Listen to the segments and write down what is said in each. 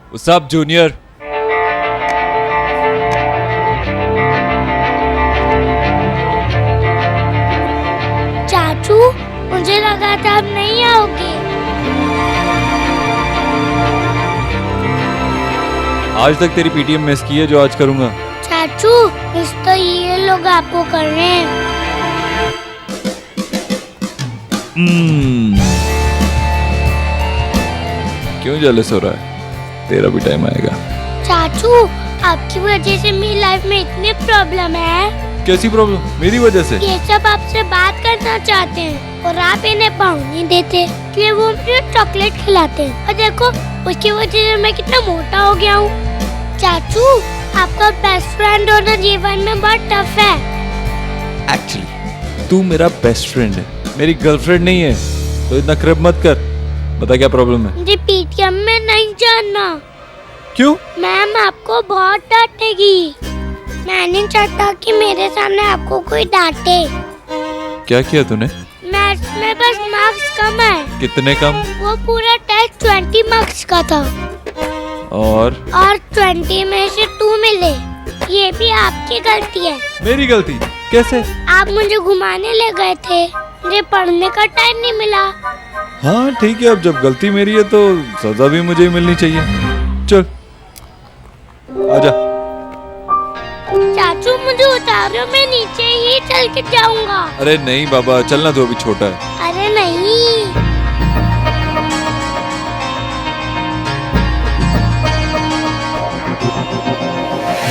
What's up junior? चाचू, मुझे लगा था आप नहीं आओगे। आज तक तेरी पीटीएम मिस की है जो आज करूंगा। चाचू, मिस तो ये लोग आपको कर रहे हैं। क्यों जेलस हो रहा है? तेरा भी टाइम आएगा। चाचू, आपकी वजह से मेरी लाइफ में इतनी प्रॉब्लम है। कैसी प्रॉब्लम? मेरी वजह से? ये सब आपसे बात करना चाहते हैं और आप इन्हें पाँव नहीं देते, इसलिए वो मुझे चॉकलेट खिलाते हैं। और देखो, उसकी वजह से मैं कितना मोटा हो गया हूँ। चाचू, आपका बेस्ट फ्रेंड होना जीवन में बहुत टफ है। एक्चुअली तू मेरा बेस्ट फ्रेंड है, मेरी गर्लफ्रेंड नहीं है, तो इतना क्रिप मत कर। बता क्या प्रॉब्लम है? मुझे पीटीएम में नहीं जाना। क्यों? मैम आपको बहुत डांटेगी। मैं नहीं चाहता कि मेरे सामने आपको कोई डांटे। क्या किया तूने? मैथ्स में बस मार्क्स कम है। कितने कम? वो पूरा टेस्ट 20 मार्क्स का था और 20 में से 2 मिले। ये भी आपकी गलती है। मेरी गलती? कैसे? आप मुझे घुमाने ले गए थे, मुझे पढ़ने का टाइम नहीं मिला। हाँ ठीक है, अब जब गलती मेरी है तो सजा भी मुझे ही मिलनी चाहिए। चल आजा। चाचू, मुझे उतारो, मैं नीचे ही चल के जाऊंगा। अरे नहीं बाबा, चलना, तो अभी छोटा है। अरे नहीं।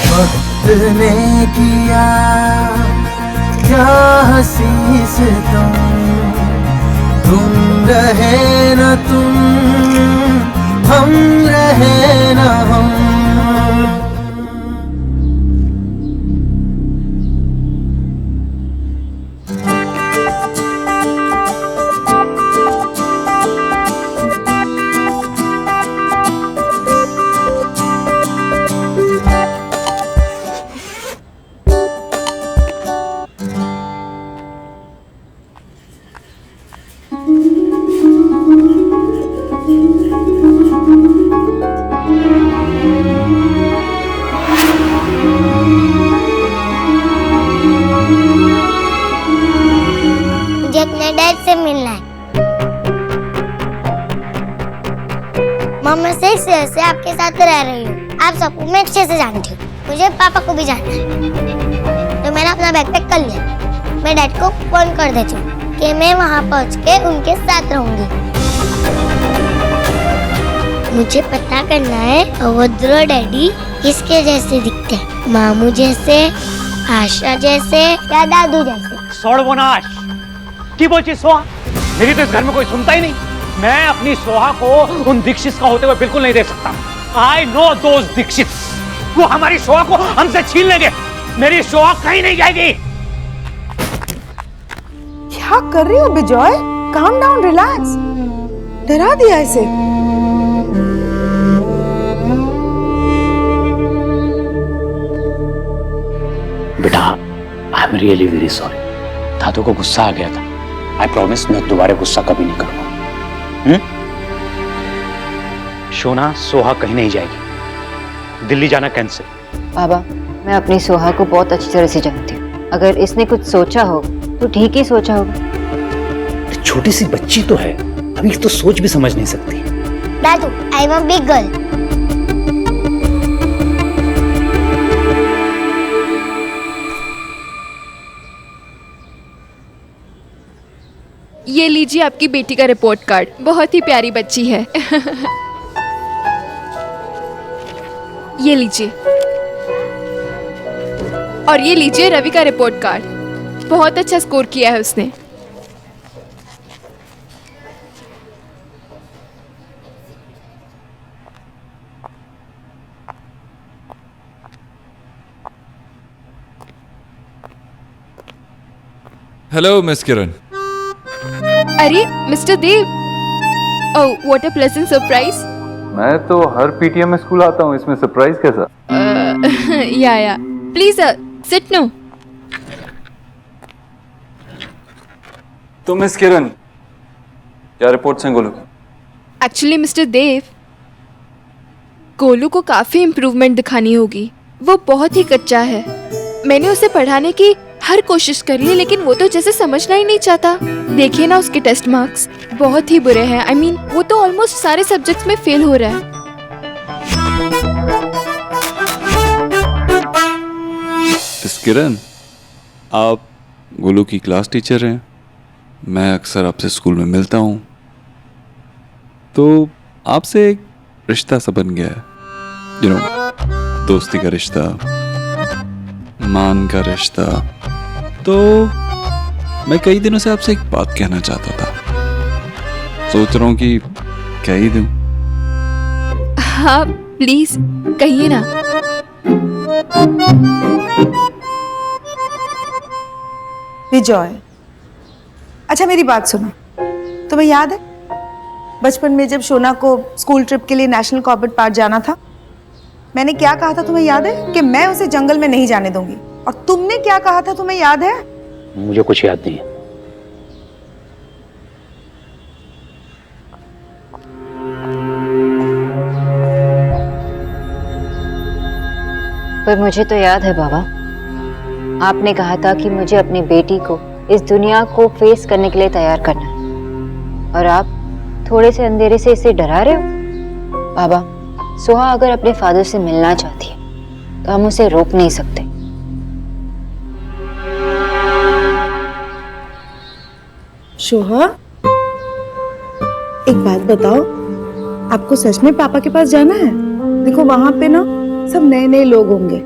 वक्त ने किया क्या हंसी से तुम रहे न तुम, हम रहे न हम। मुझे अपने डैड से मिलना है। मैं 6 ईयर से आपके साथ रह रही हूँ। आप सबको मैं अच्छे से जानती हूँ। मुझे पापा को भी जानना है, तो मैंने अपना बैग कर लिया। मैं डैड को फोन कर देती हूँ कि मैं वहाँ पहुँच के उनके साथ रहूंगी। मुझे पता करना है अवध्र डैडी किसके जैसे दिखते हैं, मामू जैसे, आशा जैसे या दादू जैसे। सर्वनाश की बोलची सोहा, मेरी तो इस घर में कोई सुनता ही नहीं। मैं अपनी सोहा को उन दीक्षित का होते हुए बिल्कुल नहीं देख सकता। आई नो दोज दीक्षित, वो हमारी सोहा को हमसे छीन लेंगे। मेरी सोहा कहीं नहीं जाएगी। क्या कर रही हो बिजॉय? Calm down, relax. डरा दिया इसे। बेटा, I am really very sorry. दादू को गुस्सा आ गया था। आई प्रॉमिस मैं दोबारा गुस्सा कभी नहीं करूंगा। शोना, सोहा कहीं नहीं जाएगी। दिल्ली जाना कैंसिल। बाबा, मैं अपनी सोहा को बहुत अच्छी तरह से जानती हूँ। अगर इसने कुछ सोचा हो तो ठीक ही सोचा होगा। छोटी सी बच्ची तो है, अभी तो सोच भी समझ नहीं सकती। दादू, I am a big girl. ये लीजिए आपकी बेटी का रिपोर्ट कार्ड। बहुत ही प्यारी बच्ची है। ये लीजिए। और ये लीजिए रवि का रिपोर्ट कार्ड। बहुत अच्छा स्कोर किया है उसने। Hello miss Kiran. अरे mister Dev, oh what a pleasant surprise. मैं तो हर पीटीएम में स्कूल आता हूँ, इसमें सरप्राइज कैसा? या प्लीज सिट नो। तो मिस किरण, क्या रिपोर्ट्स हैं गोलू? एक्चुअली मिस्टर देव, गोलू को काफी इम्प्रूवमेंट दिखानी होगी। वो बहुत ही कच्चा है। मैंने उसे पढ़ाने की हर कोशिश करी है, लेकिन वो तो जैसे समझना ही नहीं चाहता। देखिए ना उसके टेस्ट मार्क्स बहुत ही बुरे हैं। आई मीन वो तो ऑलमोस्ट सारे सब्जेक्ट्स में फेल हो रहा है। किरण, आप गोलू की क्लास टीचर हैं। मैं अक्सर आपसे स्कूल में मिलता हूँ, तो आपसे एक रिश्ता सा बन गया है। दोस्ती का रिश्ता, मान का रिश्ता। तो मैं कई दिनों से आपसे एक बात कहना चाहता था। सोच रहा हूँ कि कह ही दूं। हाँ प्लीज कहिए ना। विजय, अच्छा मेरी बात सुनो। तुम्हें याद है बचपन में जब शोना को स्कूल ट्रिप के लिए नेशनल कॉर्बेट पार्क जाना था, मैंने क्या कहा था तुम्हें याद है? कि मैं उसे जंगल में नहीं जाने दूंगी। और तुमने क्या कहा था तुम्हें याद है? मुझे कुछ याद नहीं है। पर मुझे तो याद है बाबा, आपने कहा था कि मुझे अपनी बेटी को इस दुनिया को फेस करने के लिए तैयार करना है, और आप थोड़े से अंधेरे से इसे डरा रहे हो। बाबा, सोहा अगर अपने फादर से मिलना चाहती है तो हम उसे रोक नहीं सकते। सोहा, एक बात बताओ, आपको सच में पापा के पास जाना है? देखो वहां पे ना सब नए नए लोग होंगे।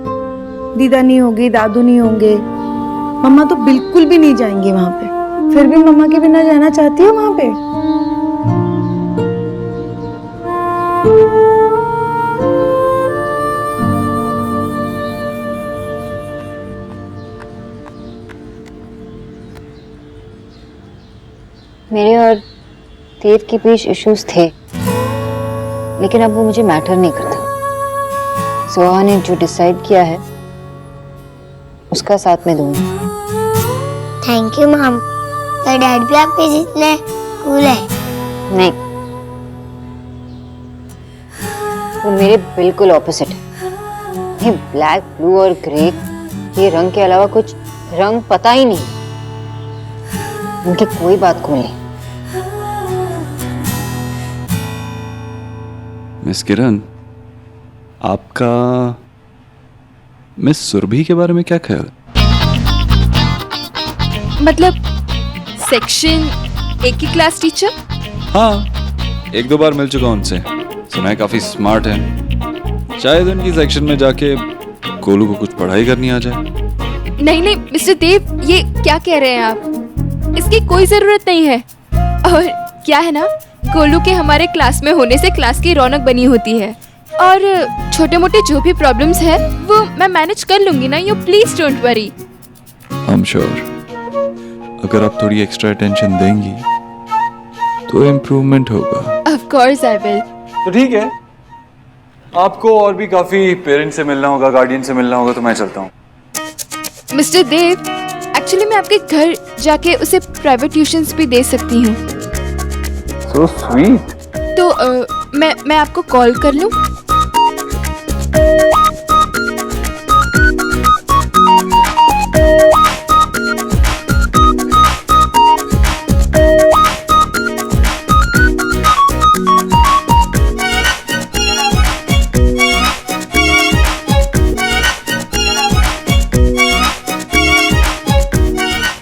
दीदा नहीं होगी, दादू नहीं होंगे, मम्मा तो बिल्कुल भी नहीं जाएंगी वहां पे। फिर भी मम्मा के बिना जाना चाहती हो वहां पे? मेरे और देव के बीच इश्यूज थे, लेकिन अब वो मुझे मैटर नहीं करता। सोहा ने जो डिसाइड किया है उसका साथ में दूंगी। Thank you mom. तो डैड भी आपके जितने कूल है? नहीं, वो मेरे बिल्कुल ऑपोजिट है। ये ब्लैक, ब्लू और ग्रे, ये रंग के अलावा कुछ रंग पता ही नहीं। उनकी कोई बात कूल नहीं। मिस किरण, आपका मिस सुरभि के बारे में क्या ख्याल? मतलब सेक्शन 1 की क्लास टीचर? हाँ, 1-2 बार मिल चुका उनसे। सुना है काफी स्मार्ट है। शायद उनकी सेक्शन में जाके गोलू को कुछ पढ़ाई करनी आ जाए। नहीं नहीं मिस्टर देव, ये क्या कह रहे हैं आप? इसकी कोई जरूरत नहीं है। और क्या है ना, गोलू के हमारे क्लास में होने से क्लास की रौनक बनी होती है, और छोटे मोटे जो भी प्रॉब्लम्स है वो मैं मैनेज कर लूंगी ना। You please don't worry. I am sure अगर आप थोड़ी एक्स्ट्रा अटेंशन देंगी तो इम्प्रूवमेंट होगा। Of course I will. तो ठीक है, आपको और भी काफी पेरेंट्स से मिलना होगा, गार्डियन से मिलना होगा, तो मैं चलता हूँ। मिस्टर देव, एक्चुअली मैं आपके घर जाके उसे प्राइवेट ट्यूशंस भी दे सकती हूँ। So sweet. तो मैं आपको कॉल कर लूँ?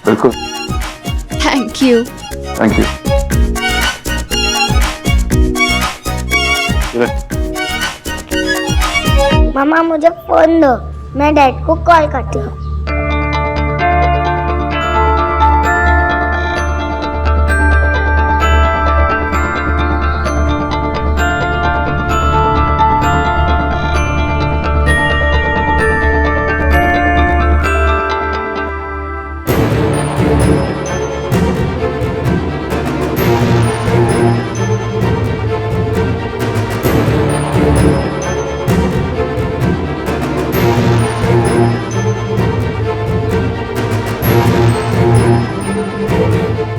बिल्कुल। Thank you. Thank you. मामा मुझे फोन दो, मैं डैड को कॉल करती हूँ।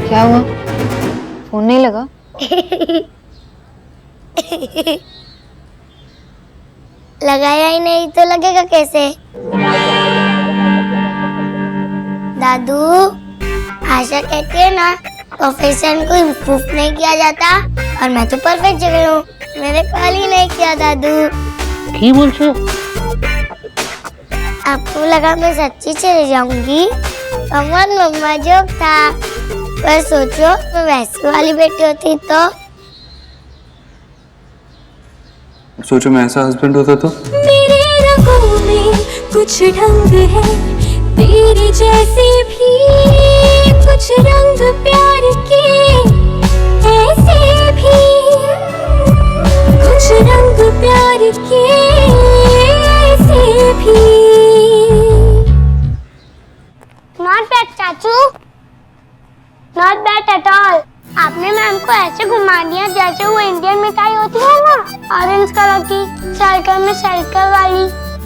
क्या हुआ? फोन नहीं लगा? लगाया ही नहीं तो लगेगा कैसे? दादू, आशा कहती है ना, प्रोफेशन को इम्प्रूव नहीं किया जाता, और मैं तो परफेक्ट जगह हूँ। मैंने कॉल ही नहीं किया दादू। की बोल छो? आपको लगा मैं सच्ची चली जाऊंगी? अमन मम्मा जोक था, पर सोचो मैं वैसी वाली बेटी होती तो। सोचो मैं ऐसा हस्बैंड होता तो। मेरे रंगों में कुछ ढंग है, तेरे जैसे भी कुछ रंग प्यार के, ऐसे भी कुछ रंग प्यार के, ऐसे भी। Not bad चाचू, not bad at all। आपने मैम को ऐसे घुमा दिया जैसे वो इंडियन मिठाई होती है ना, ऑरेंज कलर की, सर्कल में सर्कल वाली।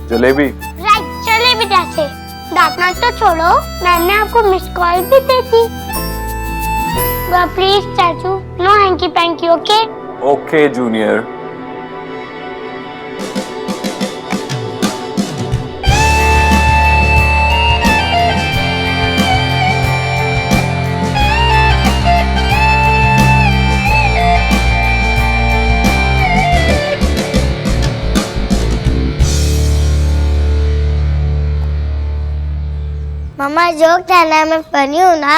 जलेबी। राइट, जलेबी जैसे। डांटना तो छोड़ो, मैंने आपको मिस कॉल भी दी थी। प्लीज चाचू, no hanky panky, okay? Okay junior. मम्मा जोक था ना, मैं फनी हूँ ना?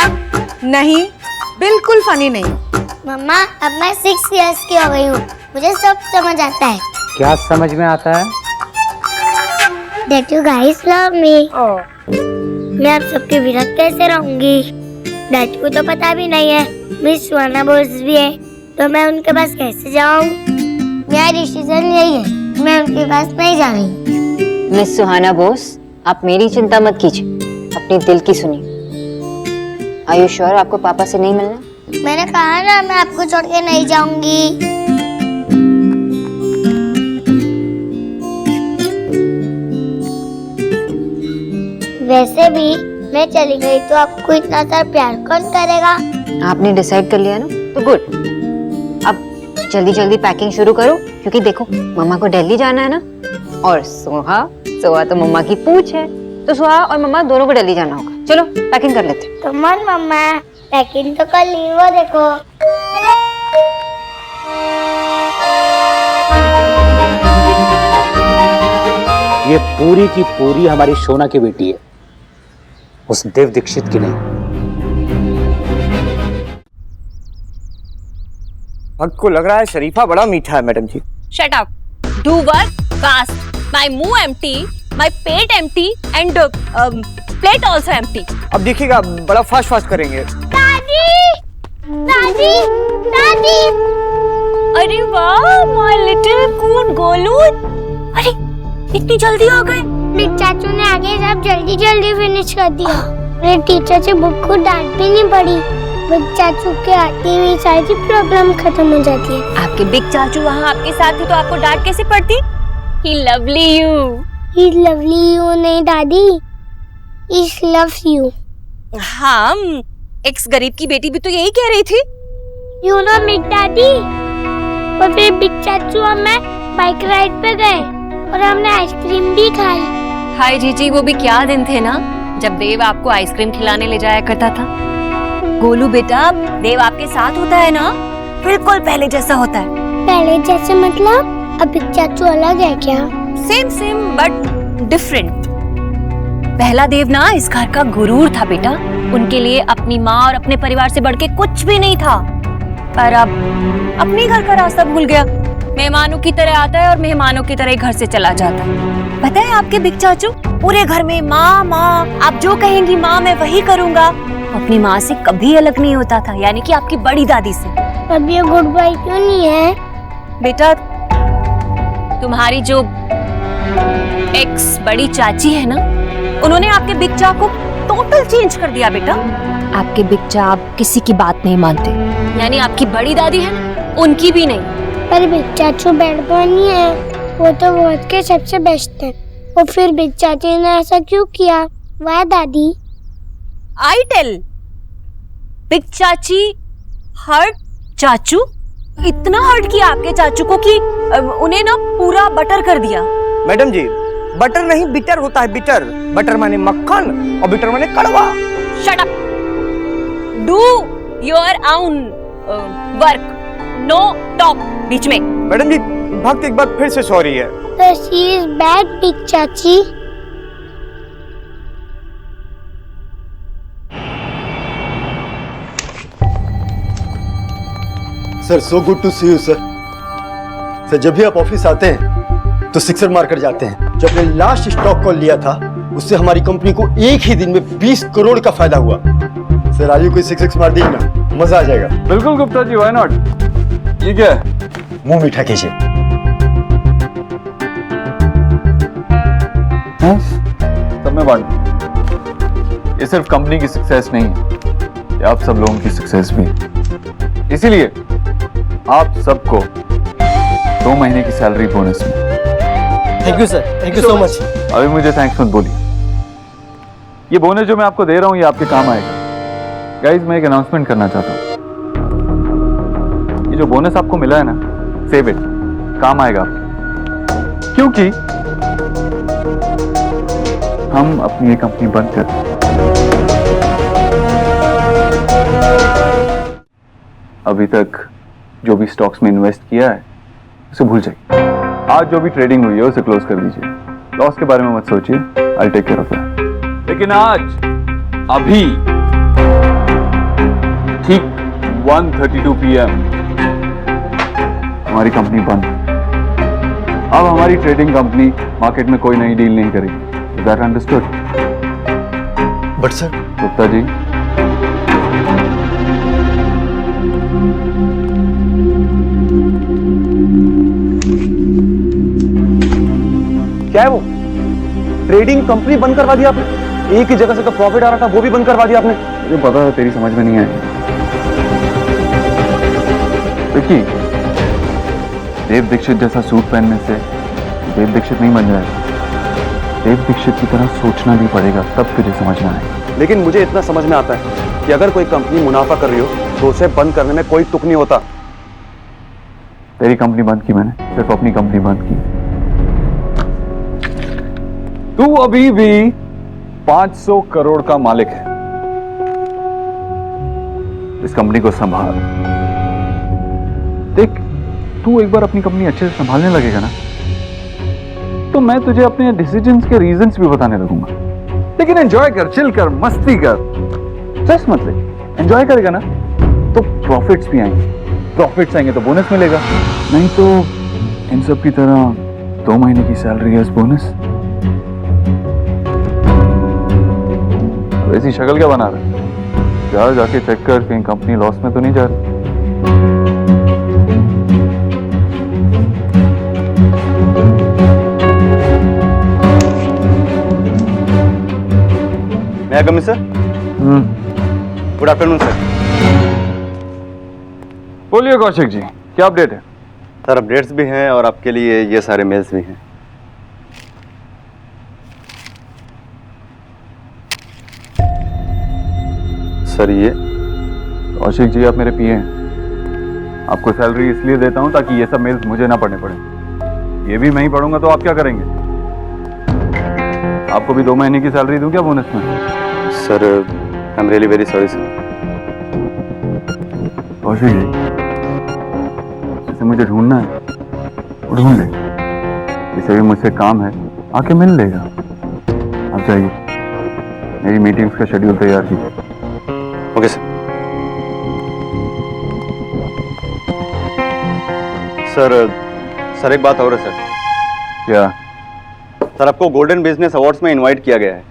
नहीं, बिल्कुल फनी नहीं। मम्मा, अब मैं 6 इयर्स की हो गई हूँ, मुझे सब समझ आता है। क्या समझ में आता है? That you guys love me। मैं आप सबके विरुद्ध कैसे रहूंगी? डैड को तो पता भी नहीं है मिस सुहाना बोस भी है, तो मैं उनके पास कैसे जाऊँ? मेरा डिसीजन यही है, मैं उनके पास नहीं जा रही। मिस सुहाना बोस, आप मेरी चिंता मत कीजिए, अपने दिल की सुनिए। आयु श्योर आपको पापा से नहीं मिलना? मैंने कहा ना, मैं आपको छोड़ के नहीं जाऊंगी। वैसे भी मैं चली गई तो आपको इतना सारा प्यार कौन करेगा? आपने डिसाइड कर लिया ना, तो गुड। अब जल्दी जल्दी पैकिंग शुरू करो, क्योंकि देखो मम्मा को दिल्ली जाना है ना। और सोहा तो मम्मा की पूछ है, तो सोहा और मम्मा दोनों को दिल्ली जाना होगा। चलो पैकिंग कर लेते हैं। कम ऑन मम्मा, पैकिंग तो कर ली, वो देखो। ये पूरी की पूरी हमारी सोना की बेटी है, उस देव दीक्षित की नहीं। आपको लग रहा है शरीफा बड़ा मीठा है madam ji. Shut up. Do work fast. My muh empty, my pet empty, and plate also empty. अब देखिएगा, बड़ा फास्ट फास्ट करेंगे। दादी, दादी, दादी। अरे वाह, my little coon गोलू। अरे इतनी जल्दी आ गए? मेरे चाचू ने आगे सब जल्दी जल्दी फिनिश कर दिया। मेरे टीचर से बुक को डांट भी नहीं पड़ी। बिग चाचू के आते ही सारी प्रॉब्लम खत्म हो जाती है। आपके बिग चाचू वहाँ आपके साथ थे तो आपको डांट कैसे पड़ती? He lovely you. He lovely you नहीं दादी, He loves you। हाँ, एक्स गरीब की बेटी भी तो यही कह रही थी। You know बिग दादी। और फिर बिग चाचू और मैं बाइक राइड पे गए और हमने आइसक्रीम भी खाई। हाय जीजी, वो भी क्या दिन थे ना, जब देव आपको आइसक्रीम खिलाने ले जाया करता था। गोलू बेटा, देव आपके साथ होता है ना, बिल्कुल पहले जैसा होता है। पहले जैसे मतलब? अब बिग चाचू अलग है क्या? Same but different. पहला देव ना इस घर का गुरूर था बेटा, उनके लिए अपनी माँ और अपने परिवार से बढ़ के कुछ भी नहीं था। पर अब अपने घर का रास्ता भूल गया, मेहमानों की तरह आता है और मेहमानों की तरह घर से चला जाता है। पता है आपके बिग चाचू पूरे घर में माँ माँ, आप जो कहेंगी माँ मैं वही करूँगा। अपनी माँ से कभी अलग नहीं होता था, यानी कि आपकी बड़ी दादी से। अब ये गुड बाय क्यों नहीं है? बेटा, तुम्हारी जो एक्स बड़ी चाची है ना, उन्होंने आपके बिग चा को टोटल चेंज कर दिया बेटा। आपके बिग चा आप किसी की बात नहीं मानते, यानी आपकी बड़ी दादी है ना, उनकी भी नहीं। पर बिग चाचू बैड बॉय नहीं है, वो तो वर्ल्ड के सबसे बेस्ट है। और फिर बिग चाची ने ऐसा क्यों किया? वाह दादी। आई टेल, बिग चाची हर्ट चाचू, इतना हर्ट किया आपके चाचू को कि उन्हें ना पूरा बटर कर दिया। मैडम जी, बटर नहीं बिटर होता है, बिटर। बटर माने मक्खन और बिटर माने कड़वा। Shut up, do your own work, no talk बीच में। मैडम जी, भक्त एक बार फिर से सॉरी है। तो शी इज बैड बिग चाची। Sir so good to see you sir. Sir जब भी आप ऑफिस आते हैं तो सिक्सर मारकर जाते हैं। जब मैंने लास्ट स्टॉक कॉल लिया था उससे हमारी कंपनी को एक ही दिन में 20 करोड़ का फायदा हुआ। सर आइए कोई सिक्स मार दीजिए ना, मजा आ जाएगा। बिल्कुल गुप्ता जी, व्हाई नॉट। ये क्या है? मुंह मीठा कीजिए। सब में बांट। ये सिर्फ कंपनी की सक्सेस नहीं है, ये आप सब लोगों की सक्सेस भी है। इसीलिए आप सबको 2 महीने की सैलरी बोनस में। Thank you sir, thank you so much. अभी मुझे थैंक्स मत बोलिए। ये बोनस जो मैं आपको दे रहा हूं ये आपके काम आएगा। गाइस, मैं एक अनाउंसमेंट करना चाहता हूं। ये जो बोनस आपको मिला है ना, सेव इट, काम आएगा आपके। क्योंकि हम अपनी ये कंपनी बंद कर रहे हैं। अभी तक जो भी स्टॉक्स में इन्वेस्ट किया है उसे भूल जाइए। आज जो भी ट्रेडिंग हुई है उसे क्लोज कर दीजिए। लॉस के बारे में मत सोचिए, I take care of that. लेकिन आज अभी ठीक 1:32 PM हमारी कंपनी बंद। अब हमारी ट्रेडिंग कंपनी मार्केट में कोई नई डील नहीं करेगी। Is that understood? But sir. Gupta ji, क्या है वो? ट्रेडिंग कंपनी बंद करवा दी आपने? एक ही जगह से तो प्रॉफिट आ रहा था, वो भी बंद करवा दिया आपने। मुझे पता है तेरी समझ में नहीं आएगी। देखिए, देव दीक्षित जैसा सूट पहनने से देव दीक्षित नहीं बन जाएगा। देव दीक्षित की तरह सोचना भी पड़ेगा, तब तुझे समझ में आएगा। लेकिन मुझे इतना समझ में आता है कि अगर कोई कंपनी मुनाफा कर रही हो तो उसे बंद करने में कोई तुक नहीं होता। तेरी कंपनी बंद की मैंने, सिर्फ अपनी कंपनी बंद की। तू अभी भी 500 करोड़ का मालिक है। इस कंपनी को संभाल। देख, तू एक बार अपनी कंपनी अच्छे से संभालने लगेगा ना, तो मैं तुझे अपने डिसीजंस के रीजंस भी बताने लगूंगा। लेकिन एंजॉय कर, चिल कर, मस्ती कर, स्ट्रेस मत ले। एंजॉय करेगा ना तो प्रॉफिट्स भी आएंगे। प्रॉफिट्स आएंगे तो बोनस मिलेगा, नहीं तो इन सब की तरह 2 महीने की सैलरी एज बोनस। ऐसी शक्ल क्या बना रहा है? जाके चेक कर, कहीं कंपनी लॉस में तो नहीं जा रही। मैं कम सर। Good afternoon sir. बोलिए कौशिक जी, क्या अपडेट है? सर अपडेट्स भी हैं और आपके लिए ये सारे मेल्स भी हैं। सर ये कौशिक जी, आप मेरे पीए हैं। आपको सैलरी इसलिए देता हूं ताकि ये सब मेल्स मुझे ना पढ़ने पड़े। ये भी मैं ही पढ़ूंगा तो आप क्या करेंगे? आपको भी 2 महीने की सैलरी दूं क्या बोनस में? Sir I am really very sorry sir. Kaushik ji, जिसे मुझे ढूंढना है वो ढूंढ ले। जिसे भी मुझसे काम है आके मिल लेगा। आप जाइए, मेरी मीटिंग्स का शेड्यूल तैयार कीजिए। Okay sir. सर एक बात और है सर। क्या? सर आपको गोल्डन बिजनेस अवार्ड्स में इनवाइट किया गया है,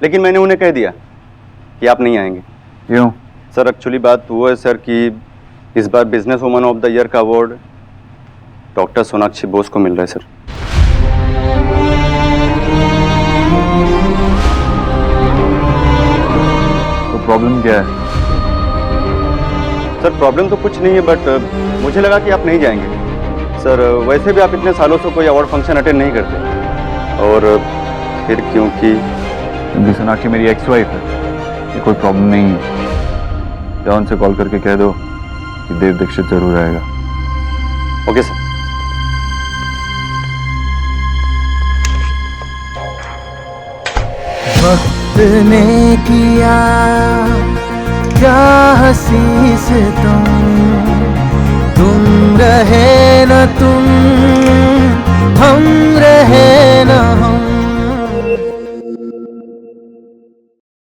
लेकिन मैंने उन्हें कह दिया कि आप नहीं आएंगे। क्यों? सर एक्चुअली बात वो है सर कि इस बार business woman of the year का अवार्ड डॉक्टर सोनाक्षी बोस को मिल रहा है सर। तो प्रॉब्लम क्या है? सर प्रॉब्लम तो कुछ नहीं है, बट मुझे लगा कि आप नहीं जाएंगे। सर वैसे भी आप इतने सालों से कोई अवार्ड फंक्शन अटेंड नहीं करते, और फिर क्योंकि सोनाक्षी मेरी एक्स वाइफ है, ये कोई प्रॉब्लम नहीं है। जाओ उनसे कॉल करके कह दो कि देव दीक्षित जरूर आएगा। Okay sir. वक्त ने किया क्या हंसी से तुम